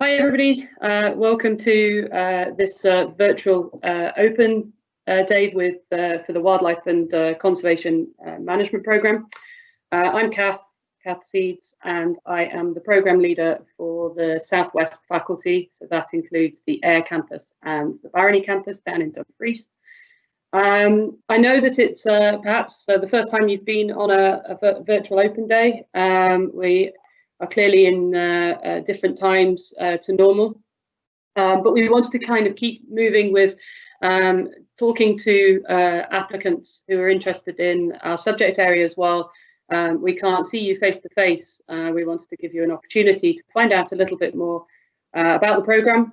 Hi everybody, welcome to this virtual open day for the Wildlife and Conservation Management Programme. I'm Kath Seeds, and I am the Programme Leader for the Southwest faculty, so that includes the Ayr campus and the Barony campus down in Dumfries. I know that it's perhaps the first time you've been on a virtual open day. We are clearly in different times to normal, but we wanted to kind of keep moving with talking to applicants who are interested in our subject areas. While we can't see you face to face, we wanted to give you an opportunity to find out a little bit more about the programme,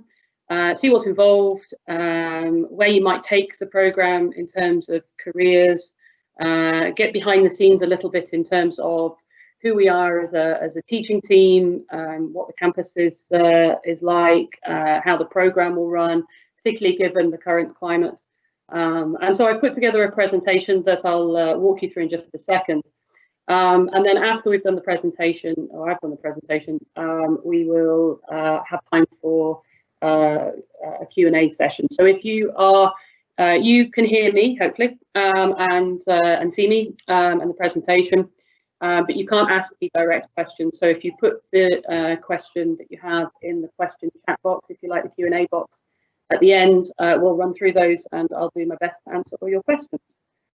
see what's involved, where you might take the programme in terms of careers, get behind the scenes a little bit in terms of who we are as a teaching team, what the campus is like, how the programme will run, particularly given the current climate. And so I put together a presentation that I'll walk you through in just a second. And then after we've done the presentation, or I've done the presentation, we will have time for a Q&A session. So if you are, you can hear me, hopefully, and see me and the presentation. But you can't ask me direct questions. So if you put the question that you have in the question chat box, if you like, the Q&A box at the end, we'll run through those and I'll do my best to answer all your questions.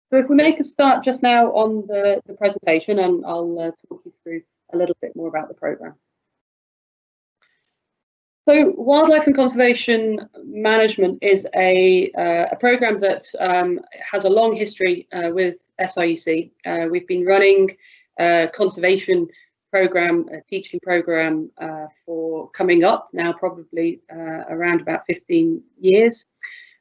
So if we make a start just now on the presentation, and I'll talk you through a little bit more about the programme. So Wildlife and Conservation Management is a programme that has a long history with SIEC. We've been running conservation program, teaching program for coming up now probably around about 15 years.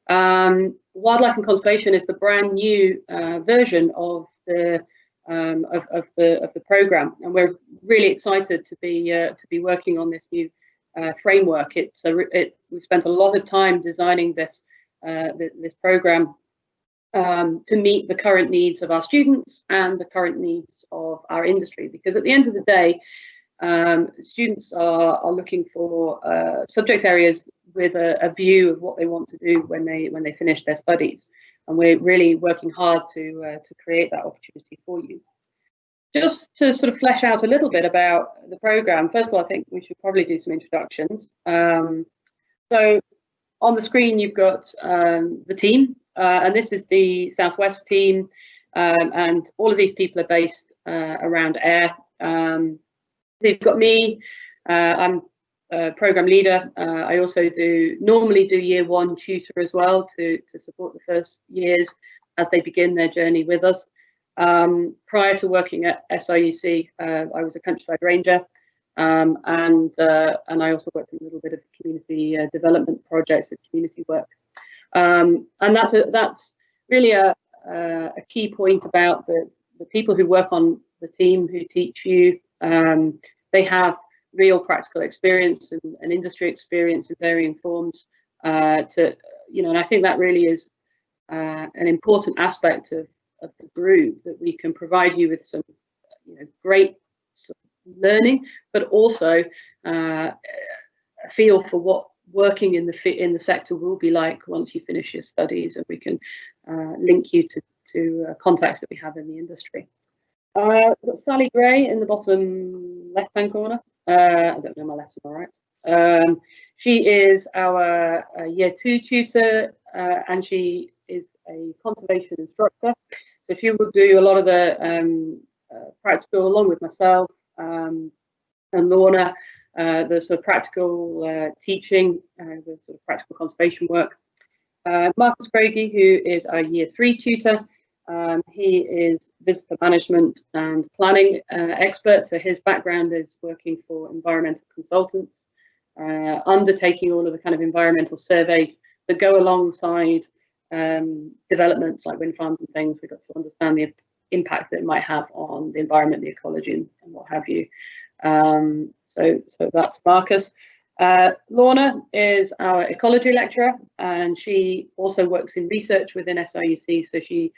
Wildlife and Conservation is the brand new version of the program, and we're really excited to be working on this new framework. We've spent a lot of time designing this program to meet the current needs of our students and the current needs of our industry, because at the end of the day, students are looking for subject areas with a view of what they want to do when they finish their studies, and we're really working hard to create that opportunity for you. Just to sort of flesh out a little bit about the program, first of all, I think we should probably do some introductions. So on the screen you've got the team. And this is the Southwest team, and all of these people are based around Ayr. They've got me, I'm a program leader. I also normally do year one tutor as well to support the first years as they begin their journey with us. Prior to working at SIEC, I was a countryside ranger, and I also worked in a little bit of community development projects and community work. And that's really a key point about the people who work on the team, who teach you. They have real practical experience and industry experience in varying forms. And I think that really is an important aspect of the group, that we can provide you with some great learning, but also a feel for what working in the sector will be like once you finish your studies, and we can link you to contacts that we have in the industry. We've got Sally Gray in the bottom left-hand corner. I don't know my letter all right. She is our year two tutor, and she is a conservation instructor. So she will do a lot of the practical, along with myself and Lorna, the sort of practical teaching, the sort of practical conservation work. Marcus Craigie, who is our year three tutor, he is visitor management and planning expert. So his background is working for environmental consultants, undertaking all of the kind of environmental surveys that go alongside developments like wind farms and things. We've got to understand the impact that it might have on the environment, the ecology, and what have you. So that's Marcus. Lorna is our ecology lecturer, and she also works in research within SIEC. So she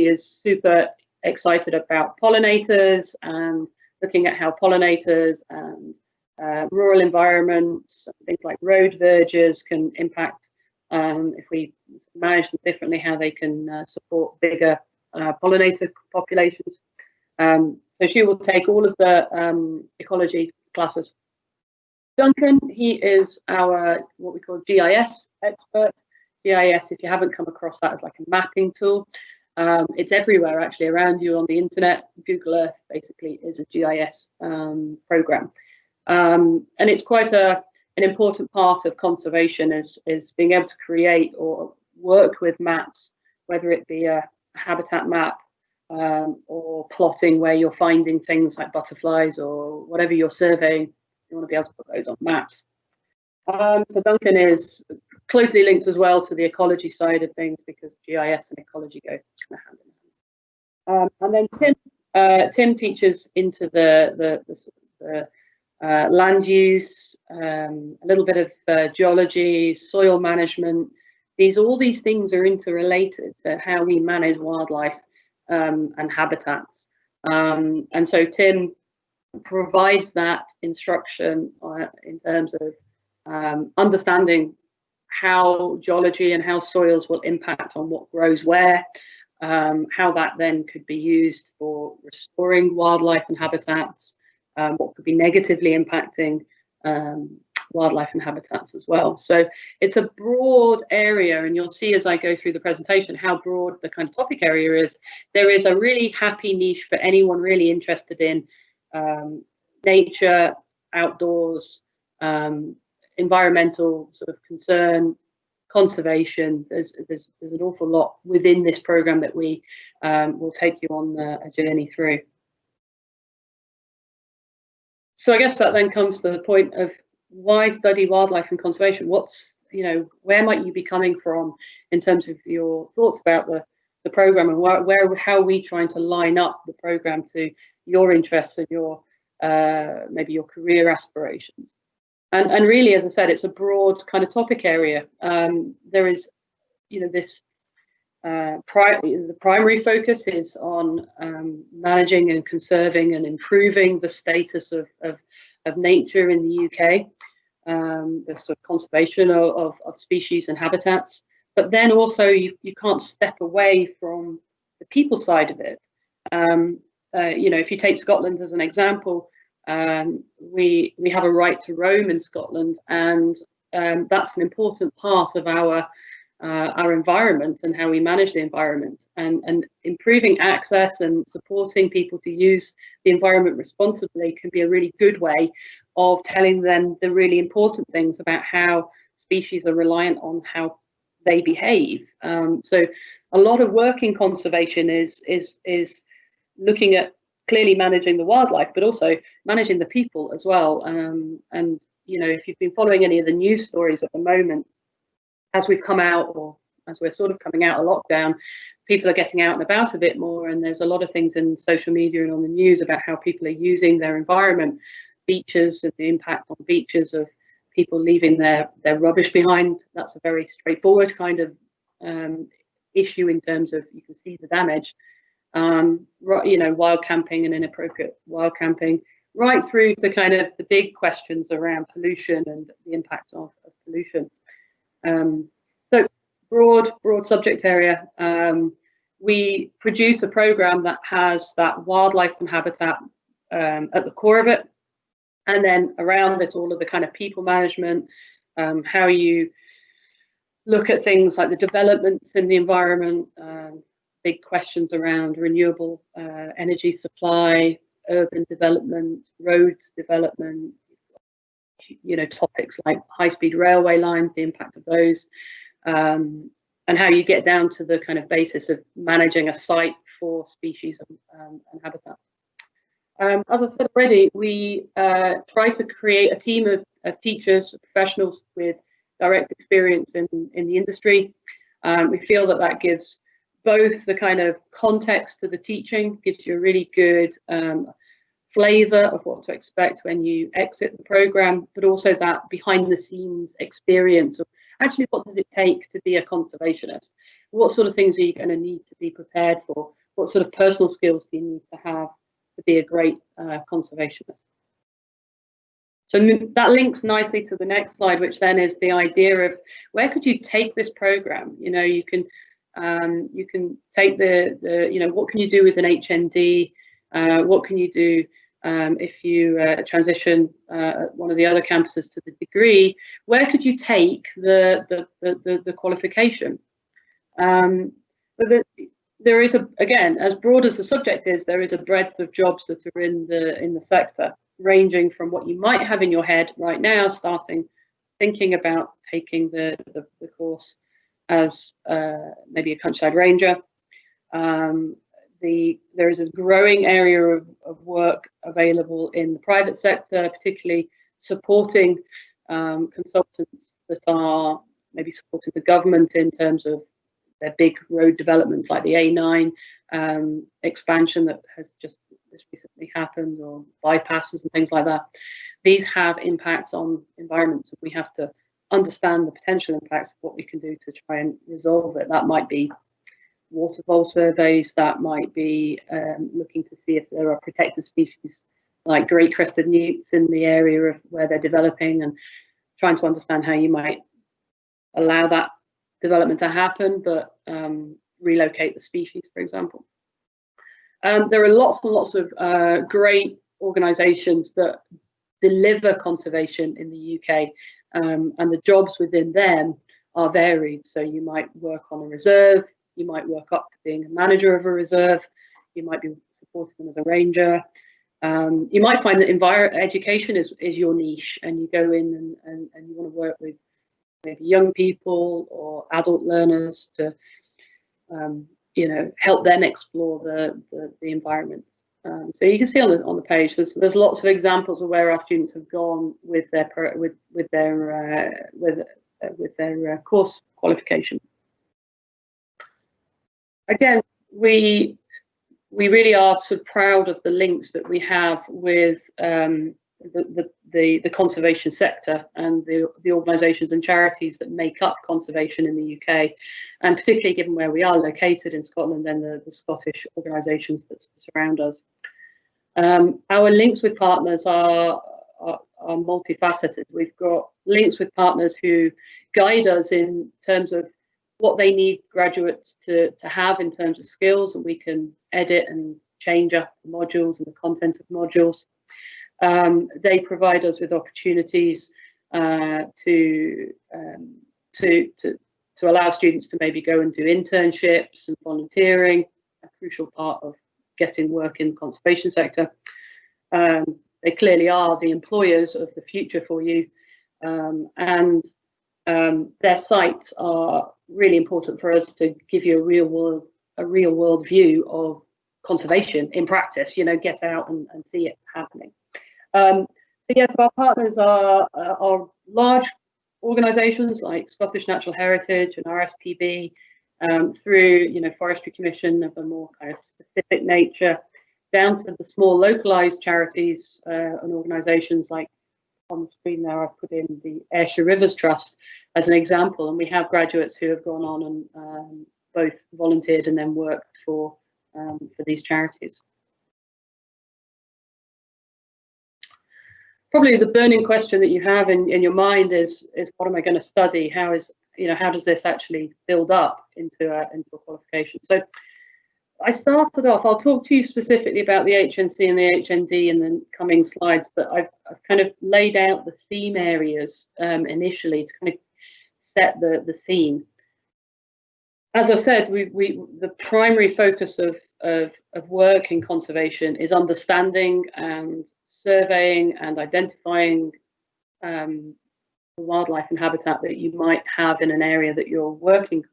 is super excited about pollinators and looking at how pollinators and rural environments, things like road verges can impact, if we manage them differently, how they can support bigger pollinator populations. So she will take all of the ecology classes. Duncan, he is our what we call GIS expert. GIS, if you haven't come across that, is like a mapping tool. It's everywhere actually around you on the internet. Google Earth basically is a GIS program. And it's quite an important part of conservation is being able to create or work with maps, whether it be a habitat map or plotting where you're finding things like butterflies or whatever you're surveying. You want to be able to put those on maps. So Duncan is closely linked as well to the ecology side of things because GIS and ecology go kind of hand in hand. And then Tim teaches into the land use, a little bit of geology, soil management. All these things are interrelated to how we manage wildlife and habitats. And so Tim provides that instruction in terms of understanding how geology and how soils will impact on what grows where, how that then could be used for restoring wildlife and habitats, what could be negatively impacting wildlife and habitats as well. So it's a broad area, and you'll see as I go through the presentation how broad the kind of topic area is. There is a really happy niche for anyone really interested in nature, outdoors, environmental sort of concern, conservation. There's an awful lot within this program that we will take you on a journey through. So I guess that then comes to the point of why study wildlife and conservation? Where might you be coming from in terms of your thoughts about the program, and how are we trying to line up the program to your interests and your maybe your career aspirations? And really, as I said, it's a broad kind of topic area. There is, this the primary focus is on managing and conserving and improving the status of nature in the UK, the sort of conservation of species and habitats. But then also you can't step away from the people side of it. If you take Scotland as an example, we have a right to roam in Scotland, and that's an important part of our environment and how we manage the environment, and improving access and supporting people to use the environment responsibly can be a really good way of telling them the really important things about how species are reliant on how they behave. So a lot of work in conservation is looking at clearly managing the wildlife, but also managing the people as well. And if you've been following any of the news stories at the moment, as we've come out, or as we're sort of coming out of lockdown, people are getting out and about a bit more, and there's a lot of things in social media and on the news about how people are using their environment, beaches, and the impact on beaches of people leaving their rubbish behind. That's a very straightforward kind of issue in terms of you can see the damage. Wild camping and inappropriate wild camping, right through to kind of the big questions around pollution and the impact of pollution. So broad subject area. We produce a program that has that wildlife and habitat at the core of it, and then around it all of the kind of people management, how you look at things like the developments in the environment, big questions around renewable energy supply, urban development, road development, topics like high-speed railway lines, the impact of those, and how you get down to the kind of basis of managing a site for species and habitats. As I said already, we try to create a team of teachers, professionals with direct experience in the industry. We feel that gives both the kind of context to the teaching, gives you a really good flavour of what to expect when you exit the programme, but also that behind the scenes experience of actually what does it take to be a conservationist? What sort of things are you going to need to be prepared for? What sort of personal skills do you need to have to be a great conservationist? So that links nicely to the next slide, which then is the idea of where could you take this program? You know, you can take what can you do with an HND? What can you do if you transition one of the other campuses to the degree? Where could you take the qualification? But there is again, as broad as the subject is, there is a breadth of jobs that are in the sector, ranging from what you might have in your head right now, thinking about taking the course as maybe a countryside ranger. There is a growing area of work available in the private sector, particularly supporting consultants that are maybe supporting the government in terms of their big road developments like the A9 expansion that has just recently happened, or bypasses and things like that. These have impacts on environments, and we have to understand the potential impacts of what we can do to try and resolve it. That might be waterfall surveys, that might be looking to see if there are protected species like great crested newts in the area of where they're developing, and trying to understand how you might allow that development to happen, but relocate the species, for example. There are lots and lots of great organisations that deliver conservation in the UK, and the jobs within them are varied. So you might work on a reserve, you might work up to being a manager of a reserve, you might be supporting them as a ranger. You might find that education is your niche, and you go in and you want to work with maybe young people or adult learners to help them explore the environment. So you can see on the page there's lots of examples of where our students have gone with their course qualification. Again, we really are sort of proud of the links that we have with the conservation sector and the organisations and charities that make up conservation in the UK, and particularly given where we are located in Scotland and the Scottish organisations that surround us. Our links with partners are multifaceted. We've got links with partners who guide us in terms of what they need graduates to have in terms of skills, and we can edit and change up the modules and the content of modules. They provide us with opportunities to allow students to maybe go and do internships and volunteering, a crucial part of getting work in the conservation sector. They clearly are the employers of the future for you, and their sites are really important for us to give you a real world view of conservation in practice. You know, get out and see it happening. So yes, our partners are large organisations like Scottish Natural Heritage and RSPB, through Forestry Commission of a more kind of specific nature, down to the small localised charities and organisations like on the screen there I've put in the Ayrshire Rivers Trust as an example, and we have graduates who have gone on and both volunteered and then worked for these charities. Probably the burning question that you have in your mind is what am I going to study? How does this actually build up into a qualification? So I started off, I'll talk to you specifically about the HNC and the HND in the coming slides, but I've kind of laid out the theme areas initially to kind of set the scene. As I've said, the primary focus of work in conservation is understanding and surveying and identifying the wildlife and habitat that you might have in an area that you're working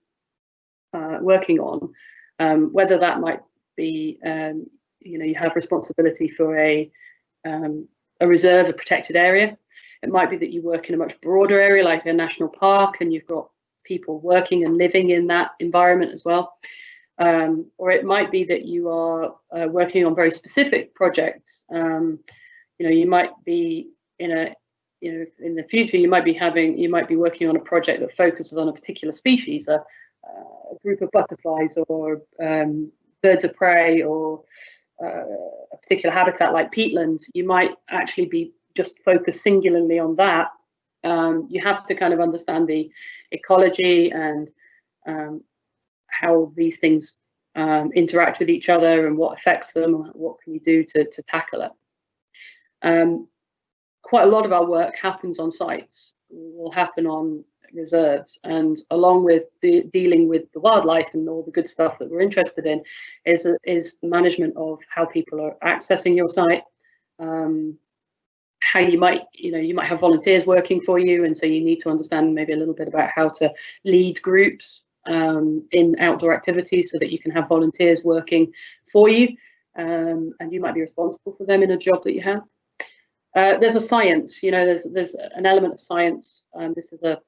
on, whether that might be you have responsibility for a reserve, a protected area. It might be that you work in a much broader area like a national park and you've got people working and living in that environment as well. Or it might be that you are working on very specific projects. You might be in the future, you might be working on a project that focuses on a particular species, a group of butterflies or birds of prey, or a particular habitat like peatlands. You might actually be just focus singularly on that. You have to kind of understand the ecology and how these things interact with each other and what affects them, and what can you do to tackle it. Quite a lot of our work happens on sites, will happen on reserves, and along with dealing with the wildlife and all the good stuff that we're interested in is the management of how people are accessing your site. How you might have volunteers working for you, and so you need to understand maybe a little bit about how to lead groups in outdoor activities so that you can have volunteers working for you, and you might be responsible for them in a job that you have. There's a science, there's an element of science. This is a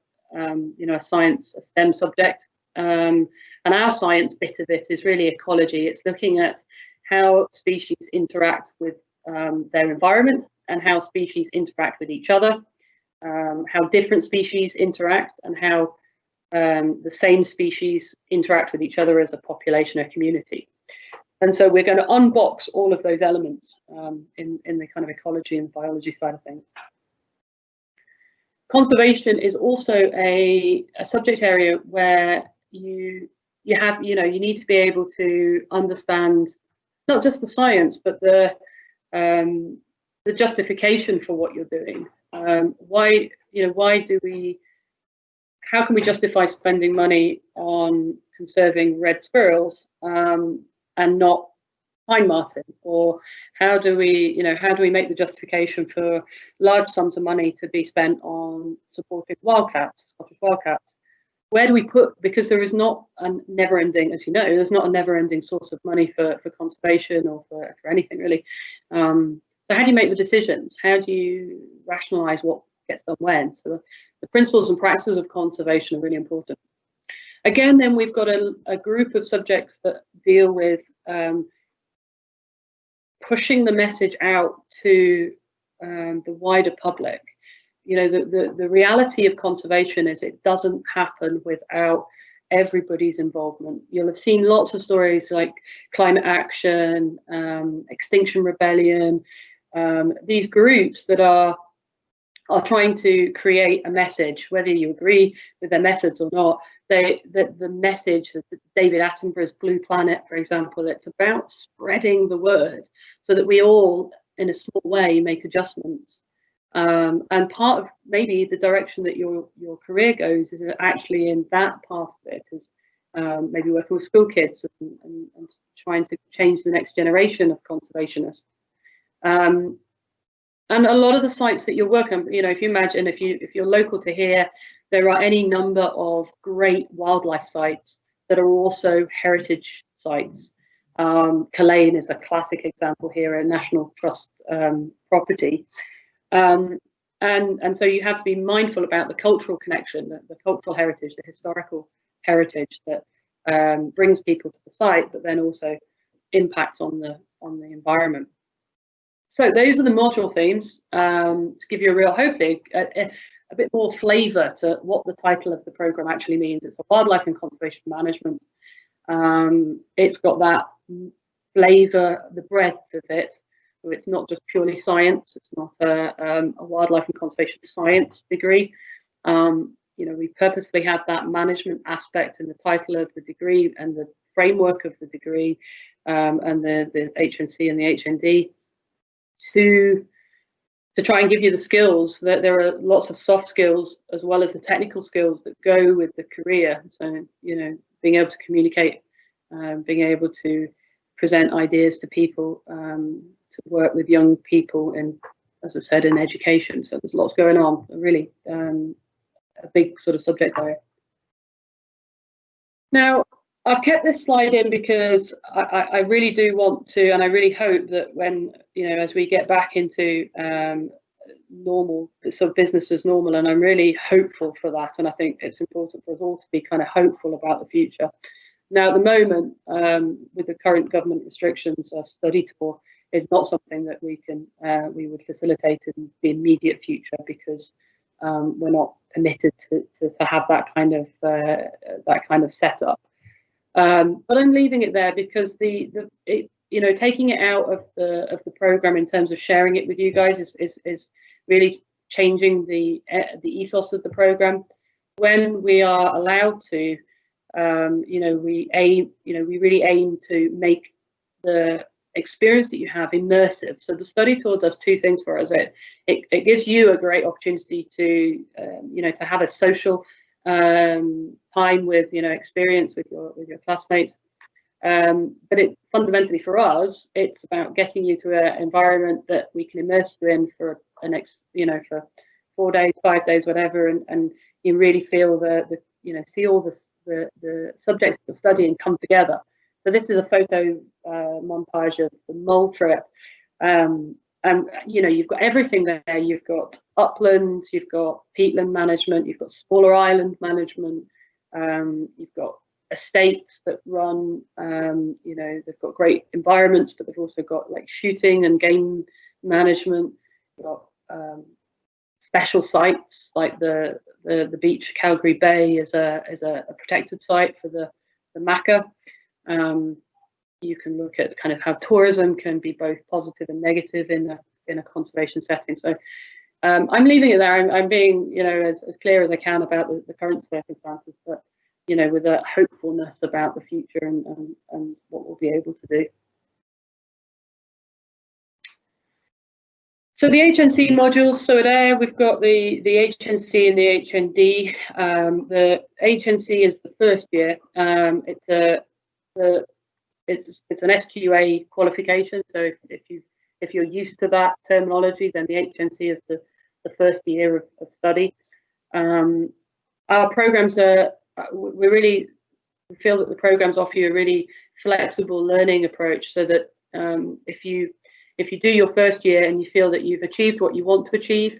science, a STEM subject, and our science bit of it is really ecology. It's looking at how species interact with their environment, and how species interact with each other, how different species interact, and how the same species interact with each other as a population or community. And so we're going to unbox all of those elements in the kind of ecology and biology side of things. Conservation is also a subject area where you need to be able to understand not just the science, but the justification for what you're doing. How can we justify spending money on conserving red squirrels and not pine marten? Or how do we make the justification for large sums of money to be spent on supporting wildcats, Scottish wildcats? Where do we put, because there is not a never-ending, as you know, there's not a never-ending source of money for conservation or for anything really. So how do you make the decisions? How do you rationalize what gets done when? So the principles and practices of conservation are really important. Again, then we've got a group of subjects that deal with pushing the message out to the wider public. The reality of conservation is it doesn't happen without everybody's involvement. You'll have seen lots of stories like climate action, Extinction Rebellion, these groups that are trying to create a message, whether you agree with their methods or not. The message, David Attenborough's Blue Planet, for example, it's about spreading the word so that we all, in a small way, make adjustments. And part of maybe the direction that your career goes is actually in that part of it, is maybe working with school kids and trying to change the next generation of conservationists. And a lot of the sites that you're working, if you imagine, if you're local to here, there are any number of great wildlife sites that are also heritage sites. Culzean is a classic example here, a National Trust property. And so you have to be mindful about the cultural connection, the cultural heritage, the historical heritage that brings people to the site, but then also impacts on the environment. So those are the module themes, to give you a real, hopefully, a bit more flavour to what the title of the programme actually means. It's a wildlife and conservation management. It's got that flavour, the breadth of it. So it's not just purely science. It's not a wildlife and conservation science degree. We purposely have that management aspect in the title of the degree and the framework of the degree, and the HNC and the HND. To try and give you the skills, that there are lots of soft skills as well as the technical skills that go with the career. So, being able to communicate, being able to present ideas to people, to work with young people, and as I said, in education. So there's lots going on, really a big sort of subject area. Now, I've kept this slide in because I really do want to, and I really hope that when, as we get back into normal, sort of business as normal, and I'm really hopeful for that, and I think it's important for us all to be kind of hopeful about the future. Now, at the moment, with the current government restrictions, a study tour is not something that we would facilitate in the immediate future, because we're not permitted to have that kind of setup. But I'm leaving it there because taking it out of the program in terms of sharing it with you guys is really changing the ethos of the program. When we are allowed to, we really aim to make the experience that you have immersive. So the study tour does two things for us. It gives you a great opportunity to to have a social time with experience with your classmates. But it fundamentally for us, it's about getting you to an environment that we can immerse you in for for 4 days, 5 days, whatever, and you really feel see all the subjects of the study and come together. So this is a photo montage of the mole trip. And you've got everything there. You've got upland, you've got peatland management, you've got smaller island management, you've got estates that run, they've got great environments, but they've also got like shooting and game management. You've got special sites like the beach, Calgary Bay, is a protected site for the Maca. You can look at kind of how tourism can be both positive and negative in a conservation setting. So I'm leaving it there. I'm being as clear as I can about the current circumstances, but with a hopefulness about the future and what we'll be able to do. So the HNC modules, so at Ayr we've got the HNC and the HND. The HNC is the first year. It's an SQA qualification. So if you're used to that terminology, then the HNC is the first year of study. Our programs we feel that the programs offer you a really flexible learning approach, so that if you do your first year and you feel that you've achieved what you want to achieve,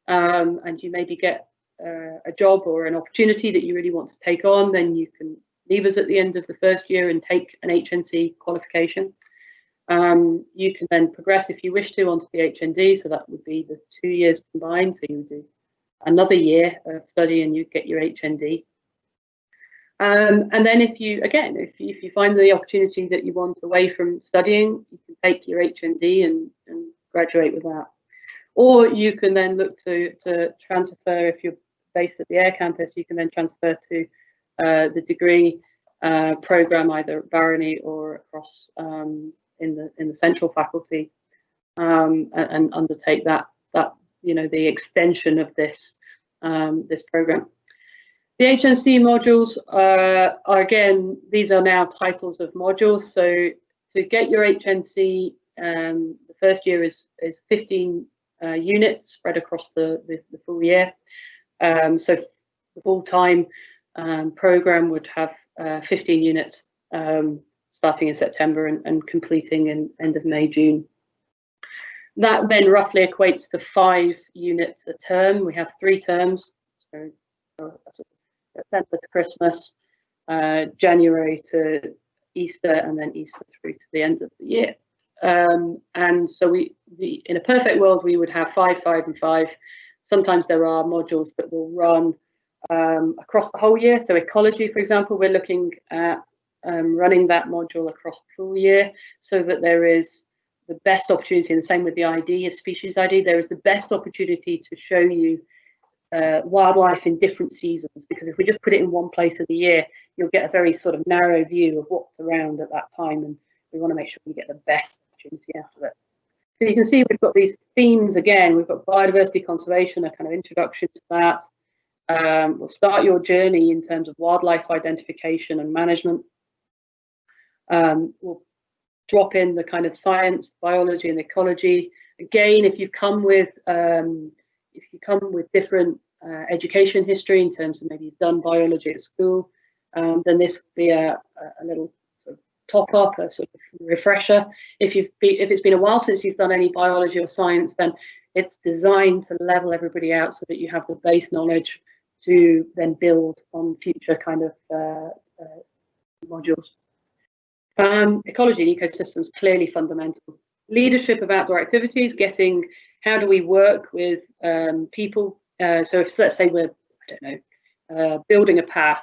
and you maybe get a job or an opportunity that you really want to take on, then you can leave us at the end of the first year and take an HNC qualification. You can then progress, if you wish to, onto the HND, so that would be the 2 years combined. So you would do another year of study and you get your HND. And then if you find the opportunity that you want away from studying, you can take your HND and graduate with that. Or you can then look to transfer. If you're based at the Ayr campus, you can then transfer to the degree program, either at Barony or across in the central faculty, and undertake that the extension of this program. The HNC modules are again, these are now titles of modules. So to get your HNC, the first year is 15 units spread across the full year. So the full-time program would have 15 units starting in September and completing in end of May, June. That then roughly equates to 5 units a term. We have 3 terms, so December to Christmas, January to Easter, and then Easter through to the end of the year. And so in a perfect world, we would have 5, 5, and 5. Sometimes there are modules that will run across the whole year. So ecology, for example, we're looking at running that module across the full year, so that there is the best opportunity, and the same with the ID, a species ID, there is the best opportunity to show you wildlife in different seasons, because if we just put it in one place of the year, you'll get a very sort of narrow view of what's around at that time, and we want to make sure we get the best opportunity out of it. So you can see we've got these themes again. We've got biodiversity conservation, a kind of introduction to that. We'll start your journey in terms of wildlife identification and management. We'll drop in the kind of science, biology, and ecology. Again, if you come with different education history, in terms of maybe you've done biology at school, then this would be a little sort of top up, a sort of refresher. If it's been a while since you've done any biology or science, then it's designed to level everybody out so that you have the base knowledge to then build on future kind of modules. Ecology and ecosystems, clearly fundamental. Leadership of outdoor activities, getting how do we work with people. So if, let's say, we're, building a path,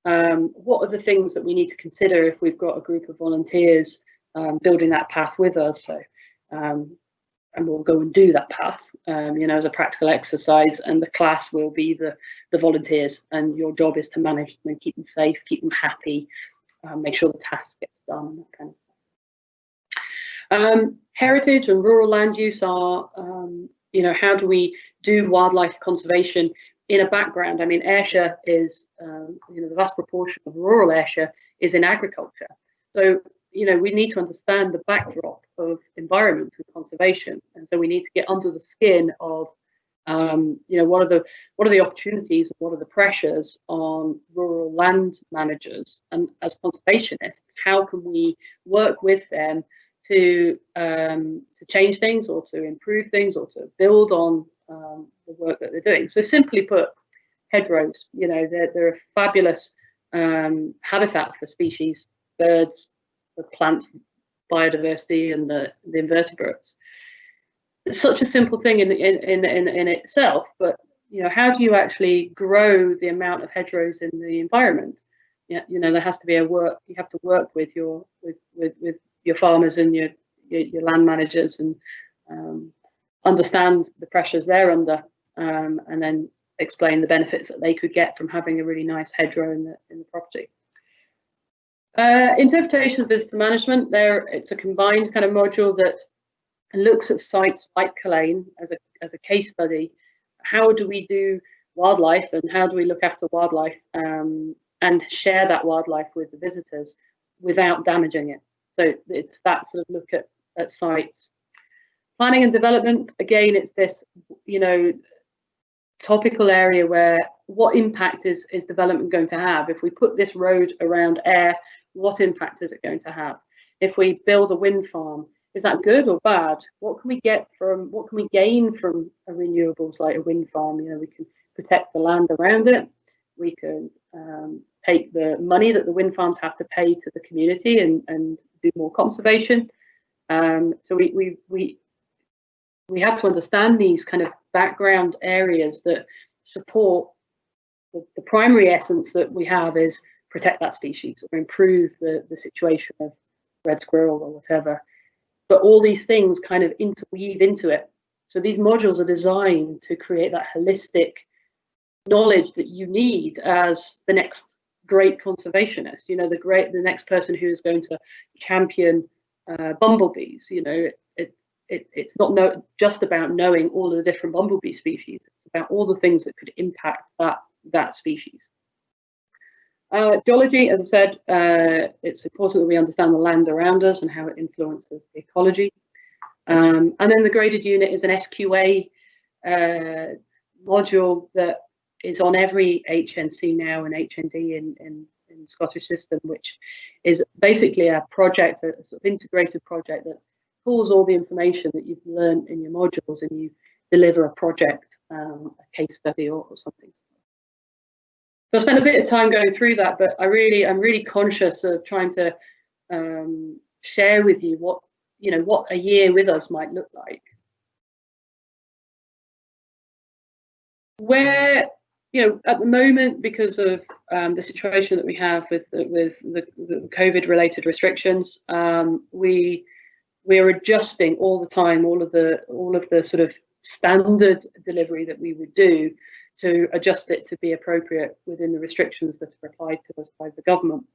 what are the things that we need to consider if we've got a group of volunteers building that path with us? So and we'll go and do that path, as a practical exercise, and the class will be the volunteers, and your job is to manage them and keep them safe, keep them happy, make sure the task gets done, and that kind of stuff. Heritage and rural land use are, how do we do wildlife conservation in a background? I mean, Ayrshire is, the vast proportion of rural Ayrshire is in agriculture. So, we need to understand the backdrop of environment and conservation. And so we need to get under the skin of, what are the opportunities, what are the pressures on rural land managers, and as conservationists, how can we work with them to change things, or to improve things, or to build on the work that they're doing. So simply put, hedgerows, they're a fabulous habitat for species, birds, the plant biodiversity, and the invertebrates. It's such a simple thing in itself, but how do you actually grow the amount of hedgerows in the environment? There has to be you have to work with your farmers and your land managers, and understand the pressures they're under, and then explain the benefits that they could get from having a really nice hedgerow in the property. Interpretation of visitor management, it's a combined kind of module that looks at sites like Culzean as a case study. How do we do wildlife, and how do we look after wildlife, and share that wildlife with the visitors without damaging it? So it's that sort of look at sites. Planning and development, again, it's this, topical area where what impact is development going to have? If we put this road around Ayr, what impact is it going to have? If we build a wind farm, is that good or bad? What can we gain from a renewables like a wind farm? We can protect the land around it. We can take the money that the wind farms have to pay to the community and do more conservation. So we have to understand these kind of background areas that support the primary essence that we have is protect that species or improve the situation of red squirrel or whatever. But all these things kind of interweave into it. So these modules are designed to create that holistic knowledge that you need as the next great conservationist, the next person who is going to champion bumblebees. It's not just about knowing all of the different bumblebee species. It's about all the things that could impact that species. Geology, as I said, it's important that we understand the land around us and how it influences the ecology. And then the graded unit is an SQA module that is on every HNC now and HND in the Scottish system, which is basically a project, a sort of integrated project that pulls all the information that you've learned in your modules, and you deliver a project, a case study or something. So I spent a bit of time going through that, but I'm really conscious of trying to share with you what a year with us might look like. Where at the moment, because of the situation that we have with the COVID-related restrictions, we are adjusting all the time all of the sort of standard delivery that we would do to adjust it to be appropriate within the restrictions that are applied to us by the government.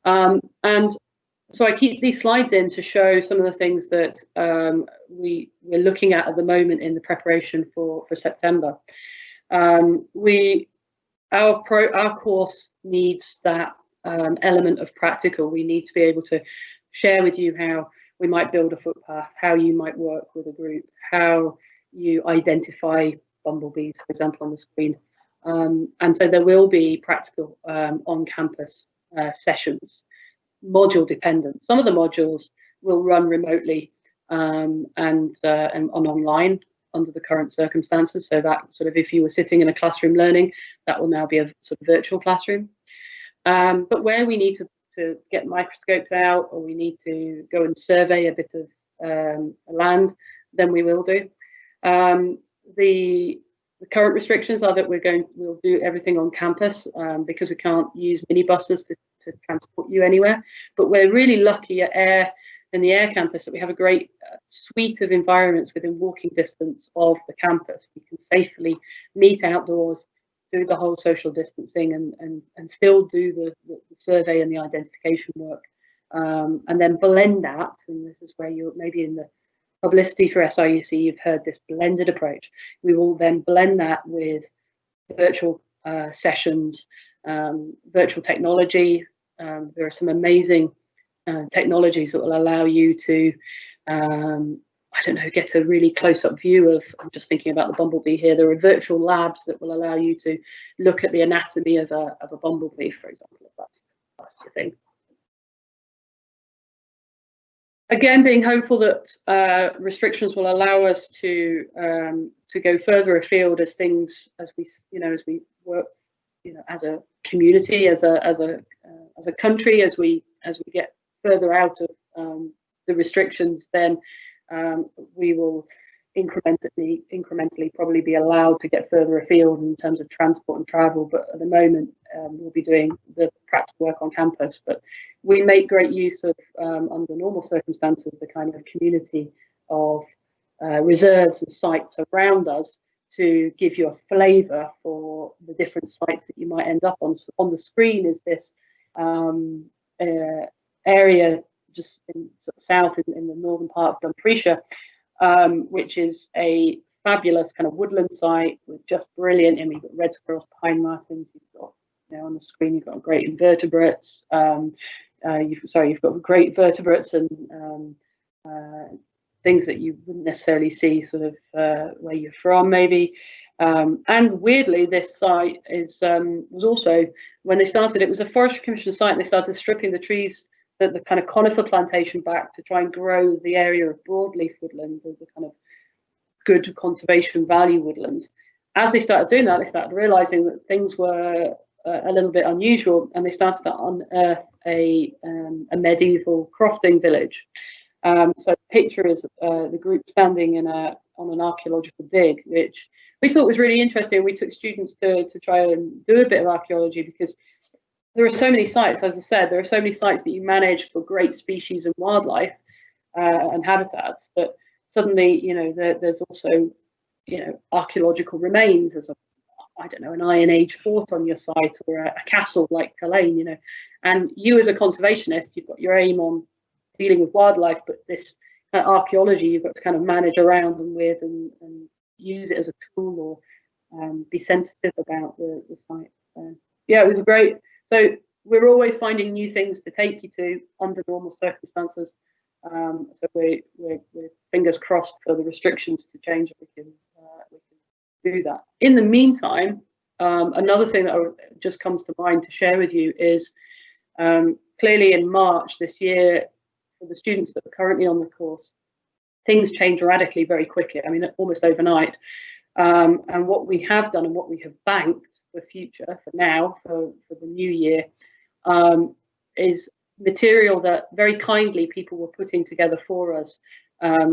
And so I keep these slides in to show some of the things that we're looking at the moment in the preparation for September. Our course needs that element of practical. We need to be able to share with you how we might build a footpath, how you might work with a group, how you identify bumblebees, for example, on the screen. And so there will be practical on-campus sessions, module dependent. Some of the modules will run remotely and online under the current circumstances. So that sort of, if you were sitting in a classroom learning, that will now be a sort of virtual classroom. But where we need to get microscopes out, or we need to go and survey a bit of land, then we will do. The current restrictions are that we'll do everything on campus because we can't use minibuses to transport you anywhere. But we're really lucky at Ayr in the Ayr campus that we have a great suite of environments within walking distance of the campus. We can safely meet outdoors, do the whole social distancing, and still do the survey and the identification work, and then blend that. And this is where you're maybe in the publicity for SIUC, you've heard this blended approach. We will then blend that with virtual sessions, virtual technology. There are some amazing technologies that will allow you to, I don't know, get a really close-up view of, I'm just thinking about the bumblebee here. There are virtual labs that will allow you to look at the anatomy of a bumblebee, for example, if that's your thing. Again, being hopeful that restrictions will allow us to go further afield as we work, as a community, as a country, as we get further out of the restrictions, then we will incrementally probably be allowed to get further afield in terms of transport and travel. But at the moment, we'll be doing the practical work on campus. But we make great use of, under normal circumstances, the kind of community of reserves and sites around us to give you a flavour for the different sites that you might end up on. So on the screen is this area just in sort of south in the northern part of Dumfriesshire, which is a fabulous kind of woodland site with just brilliant. I mean, you've got red squirrels, pine martens. You've got, on the screen, you've got great invertebrates. You've got great vertebrates and things that you wouldn't necessarily see sort of where you're from, maybe. And weirdly, this site was also, when they started, it was a Forestry Commission site, and they started stripping the trees, the kind of conifer plantation back to try and grow the area of broadleaf woodland, the kind of good conservation value woodlands. As they started doing that, they started realizing that things were a little bit unusual, and they started to unearth a medieval crofting village. So the picture is the group standing on an archaeological dig, which we thought was really interesting. We took students to try and do a bit of archaeology, because there are so many sites, as I said, there are so many sites that you manage for great species and wildlife and habitats, that suddenly, there's also, archaeological remains. There's I don't know, an Iron Age fort on your site, or a castle like Culzean, and you as a conservationist, you've got your aim on dealing with wildlife, but this kind of archaeology you've got to kind of manage around and with, and use it as a tool, or be sensitive about the site. So, yeah, it was a great. So we're always finding new things to take you to under normal circumstances. So we're fingers crossed for the restrictions to change, and we can do that. In the meantime, another thing that just comes to mind to share with you is clearly in March this year, for the students that are currently on the course, things change radically very quickly. I mean, almost overnight. And what we have done and what we have banked for future, for now, for the new year, is material that very kindly people were putting together for us.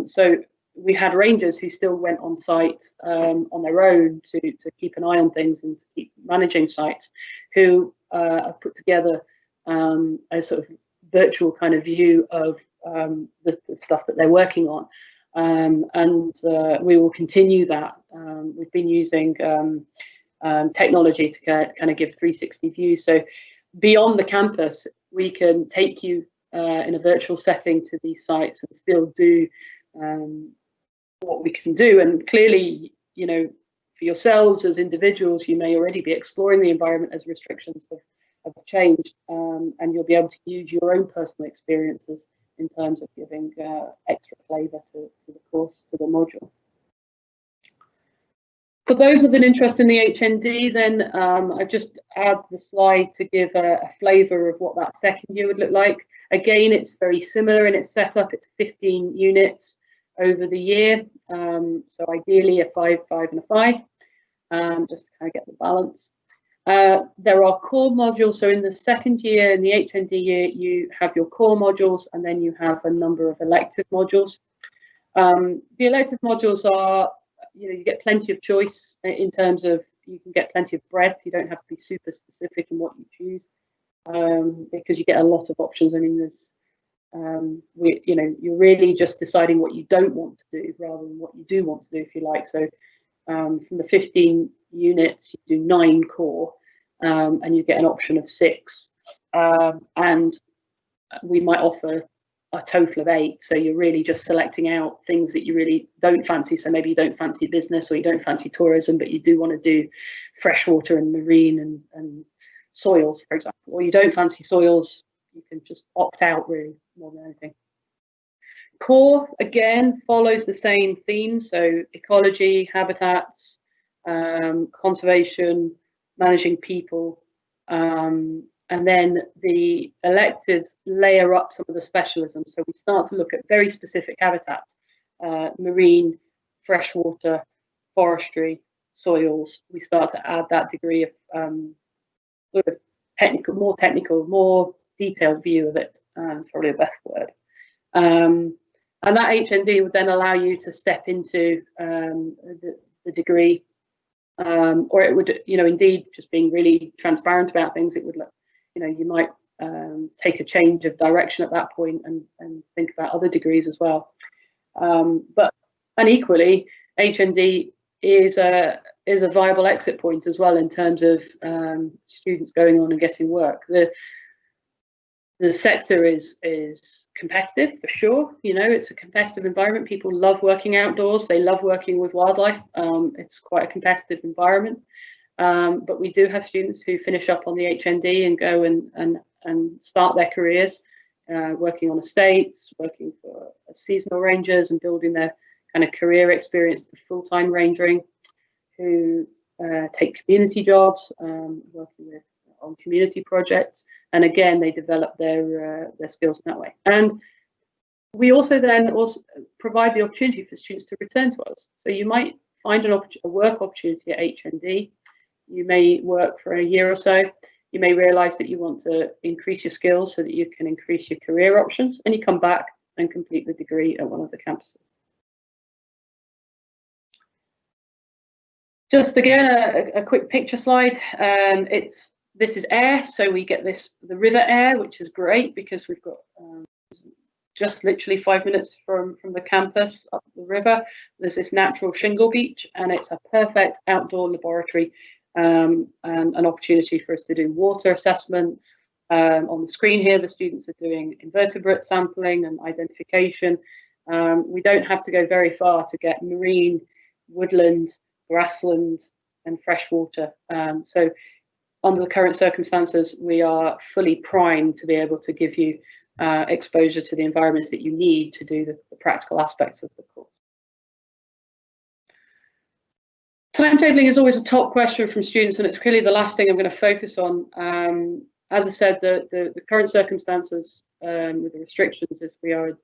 So we had rangers who still went on site on their own to keep an eye on things and to keep managing sites, who have put together a sort of virtual kind of view of the stuff that they're working on. And we will continue that. We've been using technology to kind of give 360 views. So beyond the campus, we can take you in a virtual setting to these sites and still do what we can do. And clearly, for yourselves as individuals, you may already be exploring the environment as restrictions have changed, and you'll be able to use your own personal experiences in terms of giving extra flavour to the course, to the module. For those with an interest in the HND, then I've just add the slide to give a flavour of what that second year would look like. Again, it's very similar in its setup. It's 15 units over the year. So ideally a 5, 5 and a 5, just to kind of get the balance. There are core modules. So in the second year, in the HND year, you have your core modules, and then you have a number of elective modules. The elective modules are, you get plenty of choice in terms of, you can get plenty of breadth. You don't have to be super specific in what you choose, because you get a lot of options. I mean, you're really just deciding what you don't want to do rather than what you do want to do, if you like. So from the 15 units, you do 9 core, and you get an option of 6. And we might offer a total of 8. So you're really just selecting out things that you really don't fancy. So maybe you don't fancy business, or you don't fancy tourism, but you do want to do freshwater and marine and soils, for example. Or you don't fancy soils, you can just opt out, really, more than anything. Core, again, follows the same theme. So ecology, habitats, conservation, managing people, and then the electives layer up some of the specialisms. So we start to look at very specific habitats, marine, freshwater, forestry, soils. We start to add that degree of sort of technical, more detailed view of it. It's probably the best word. And that HND would then allow you to step into the degree, or it would, indeed, just being really transparent about things, it would look, you might take a change of direction at that point and think about other degrees as well. And equally, HND is a viable exit point as well in terms of students going on and getting work. The sector is competitive, for sure. It's a competitive environment. People love working outdoors. They love working with wildlife. It's quite a competitive environment. But we do have students who finish up on the HND and go and start their careers working on estates, working for seasonal rangers, and building their kind of career experience to full-time rangering, who take community jobs, working on community projects, and again they develop their skills in that way. And we also provide the opportunity for students to return to us. So you might find a work opportunity at HND. You may work for a year or so. You may realize that you want to increase your skills so that you can increase your career options, and you come back and complete the degree at one of the campuses. Just again, a quick picture slide. This is Ayr, so we get the River Ayr, which is great because we've got just literally 5 minutes from the campus up the river. There's this natural shingle beach, and it's a perfect outdoor laboratory and an opportunity for us to do water assessment. On the screen here, the students are doing invertebrate sampling and identification. We don't have to go very far to get marine, woodland, grassland, and freshwater. So under the current circumstances, we are fully primed to be able to give you exposure to the environments that you need to do the practical aspects of the course. Timetabling is always a top question from students, and it's clearly the last thing I'm going to focus on. As I said, the current circumstances with the restrictions is we are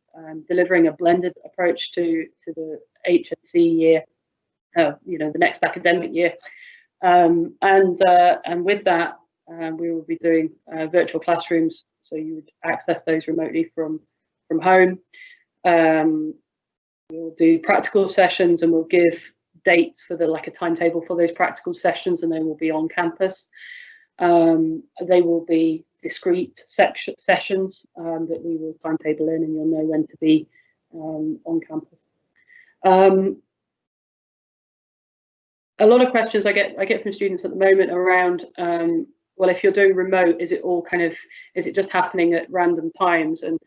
delivering a blended approach to the HNC year, the next academic year. And with that, we will be doing virtual classrooms, so you would access those remotely from home. We'll do practical sessions, and we'll give dates for a timetable for those practical sessions, and they will be on campus. They will be discrete sessions that we will timetable in, and you'll know when to be on campus. A lot of questions I get from students at the moment around, well, if you're doing remote, is it just happening at random times, and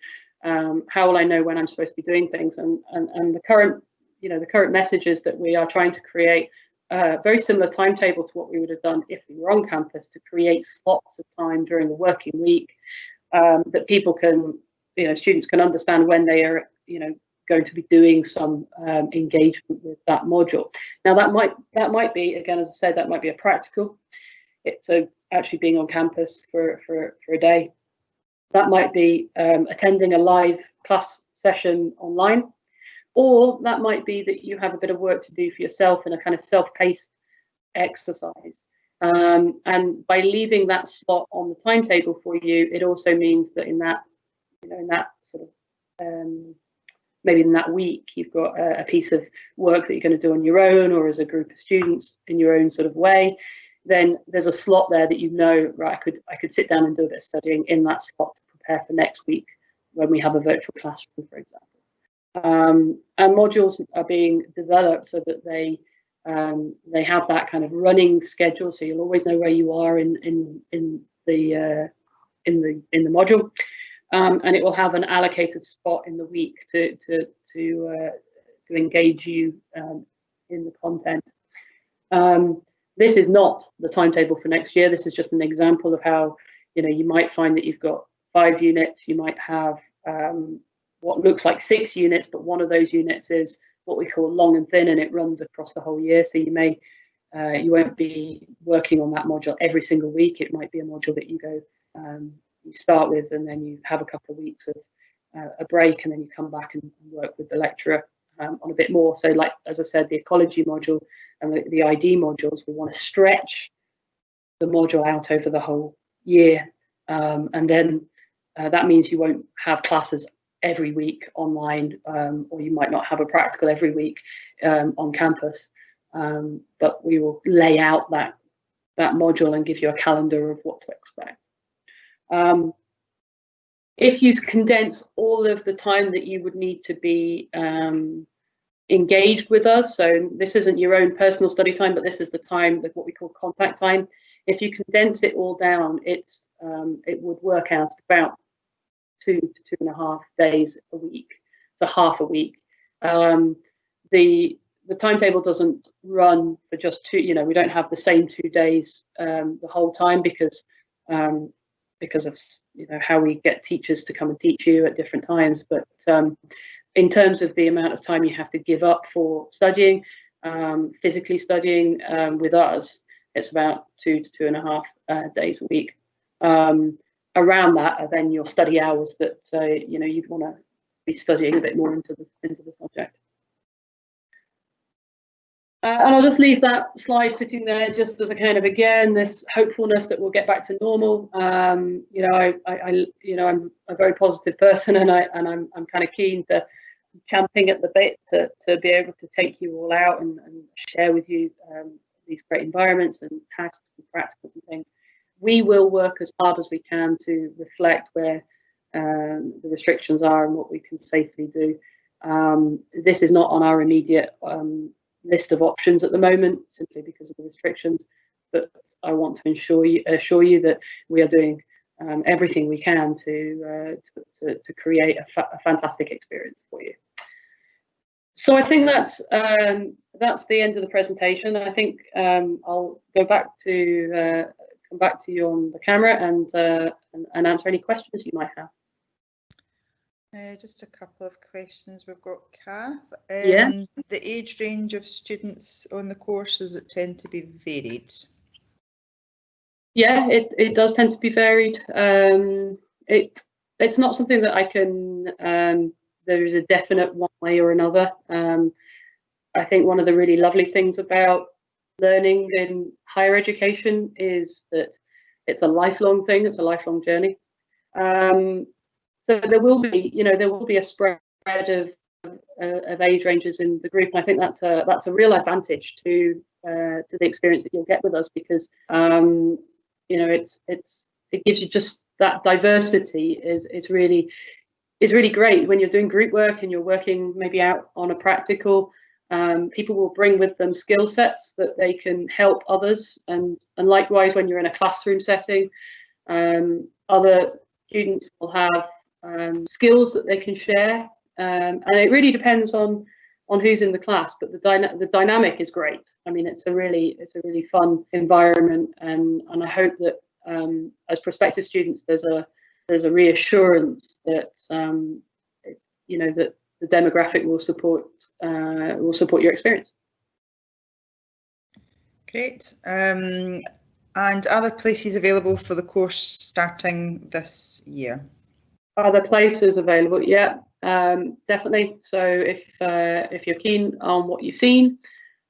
how will I know when I'm supposed to be doing things? And the current message is that we are trying to create a very similar timetable to what we would have done if we were on campus, to create slots of time during the working week that people can, students can understand when they are, going to be doing some engagement with that module. Now that might be, again, as I said, that might be a practical. So actually being on campus for a day. That might be attending a live class session online, or that might be that you have a bit of work to do for yourself in a kind of self-paced exercise. And by leaving that slot on the timetable for you, it also means that in that sort of maybe in that week, you've got a piece of work that you're going to do on your own, or as a group of students in your own sort of way. Then there's a slot there that right, I could sit down and do a bit of studying in that slot to prepare for next week when we have a virtual classroom, for example. And modules are being developed so that they have that kind of running schedule, so you'll always know where you are in the module, and it will have an allocated spot in the week to engage you in the content. This is not the timetable for next year. This is just an example of how, you know, you might find that you've got 5 units. You might have what looks like 6 units, but one of those units is what we call long and thin, and it runs across the whole year. So you won't be working on that module every single week. It might be a module that you go you start with, and then you have a couple of weeks of a break, and then you come back and work with the lecturer on a bit more. So, like, as I said, the ecology module and the ID modules, we want to stretch the module out over the whole year, and then that means you won't have classes every week online, or you might not have a practical every week on campus, but we will lay out that module and give you a calendar of what to expect. If you condense all of the time that you would need to be engaged with us, so this isn't your own personal study time, but this is the time, what we call contact time. If you condense it all down, it would work out about 2 to 2.5 days a week, so half a week. The timetable doesn't run for just 2. You know, we don't have the same 2 days the whole time because of, you know, how we get teachers to come and teach you at different times. But in terms of the amount of time you have to give up for studying, physically studying with us, it's about 2 to 2.5 days a week. Around that are then your study hours that you know, you'd want to be studying a bit more into the subject. And I'll just leave that slide sitting there just as a kind of, again, this hopefulness that we'll get back to normal. You know, I'm a very positive person, and I'm kind of keen to, champing at the bit to be able to take you all out and share with you these great environments and tasks and practicals and things. We will work as hard as we can to reflect where the restrictions are and what we can safely do. This is not on our immediate list of options at the moment, simply because of the restrictions, but I want to assure you that we are doing everything we can to create a fantastic experience for you. So I think that's the end of the presentation. I think I'll go back to come back to you on the camera and answer any questions you might have. Just a couple of questions we've got, Kath. Yeah. The age range of students on the course, does it tend to be varied? Yeah, it does tend to be varied. It's not something that I can, there is a definite one way or another. I think one of the really lovely things about learning in higher education is that it's a lifelong thing, it's a lifelong journey. So there will be, you know, there will be a spread of age ranges in the group, and I think that's a real advantage to the experience that you'll get with us, because you know, it gives you just that diversity is really great when you're doing group work and you're working maybe out on a practical. People will bring with them skill sets that they can help others, and likewise when you're in a classroom setting, other students will have skills that they can share, and it really depends on who's in the class, but the dynamic is great. I mean, it's a really fun environment, and I hope that as prospective students there's a reassurance that you know, that the demographic will support your experience. Great. And are there places available for the course starting this year? Are there places available? Yeah, definitely. So if you're keen on what you've seen,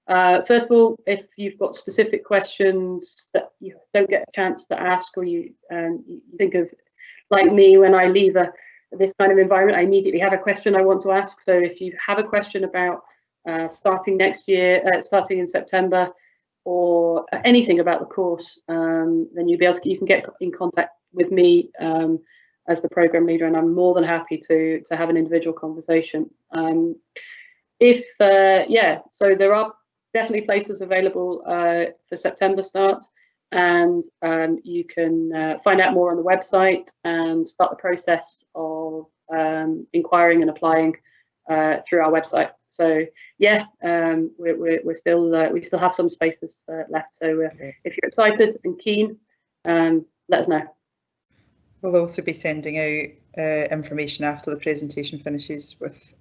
first of all, if you've got specific questions that you don't get a chance to ask, or you think of, like me, when I leave this kind of environment, I immediately have a question I want to ask. So if you have a question about starting next year, starting in September, or anything about the course, then you can get in contact with me. as the program leader, and I'm more than happy to have an individual conversation. So there are definitely places available for September start, and you can find out more on the website and start the process of inquiring and applying through our website. So yeah, we still have some spaces left. So if you're excited and keen, let us know. We'll also be sending out information after the presentation finishes with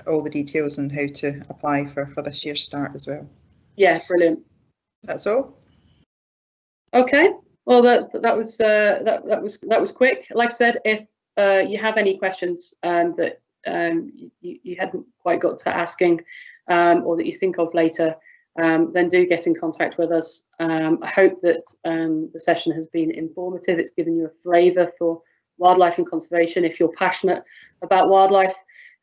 all the details on how to apply for this year's start as well. Yeah, brilliant. That's all. Okay. Well, that was quick. Like I said, if you have any questions that you hadn't quite got to asking, or that you think of later, then do get in contact with us. I hope that the session has been informative. It's given you a flavour for wildlife and conservation. If you're passionate about wildlife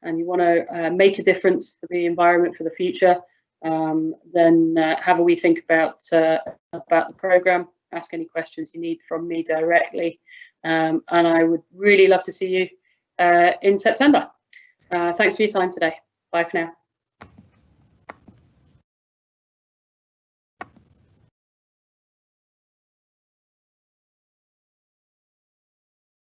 and you want to make a difference for the environment for the future, then have a wee think about the programme. Ask any questions you need from me directly, and I would really love to see you in September. Thanks for your time today. Bye for now.